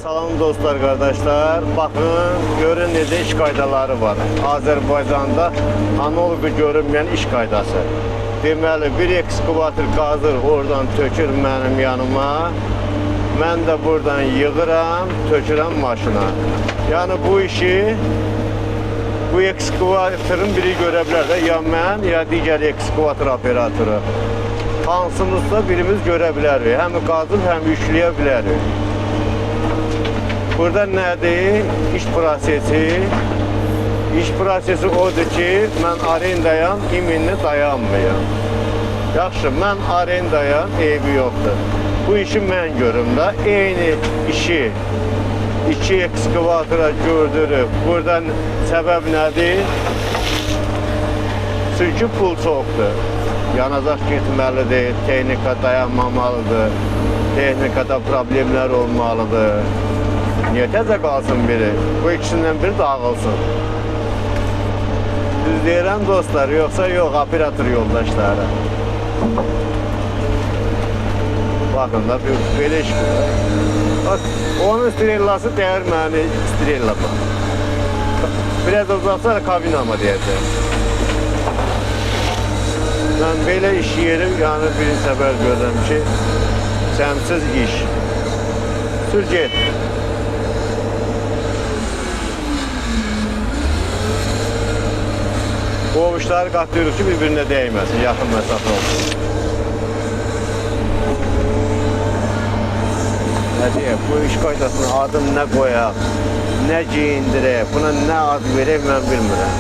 Salam dostlar, kardeşler. Bakın, görün necə iş qaydaları var. Azərbaycanda analogu görünməyən iş qaydası. Deməli, bir ekskavator qazır, oradan tökür mənim yanıma. Mən də buradan yığıram, tökürəm maşına. Yəni bu işi bu ekskavatorun biri görə bilər də, ya mən, ya digər ekskavator operatoru. Hansımızda birimiz görə bilərik. Həm qazıb, həm yükləyə bilərik. Burada nədir? İş prosesi. İş prosesi odur ki, mən arendayam, iminli dayanmayam. Yaxşı, mən arendayam, eybi yoxdur. Bu işi mən görüm də, eyni işi iki ekskavatora gördürüb. Buradan səbəb nədir? Çünki pul çoxdur. Yanacaq getməlidir, texnika dayanmamalıdır, texnikada problemlər olmalıdır. Niyə təzə qalsın biri? Bu ikisindən biri dağılsın. Düz deyirəm dostlar, yoxsa yox, operator yoldaşları. Bakın da belə iş bu. Bak, onun strellası dəyər məni strellama. Biraz uzaqsa kabinama deyəcək. Mən belə iş yeri, yəni birinci səfər görürəm ki, səmsiz iş. Sür get. Qovuşları qatlayırıq ki, bir-birinə dəyməsin, yaxın məsafə olsun. Nə deyək, bu iş qaydasına adım nə qoyaq, nə geyindirək, buna nə ad verək, mən bilmirəm.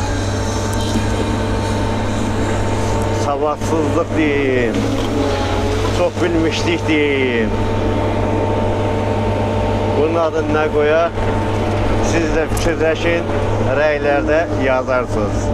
Savadsızlıq deyim, çox bilmişlik deyim. Bunun adını nə qoyaq, siz də fikirləşin, rəylərdə yazarsınız.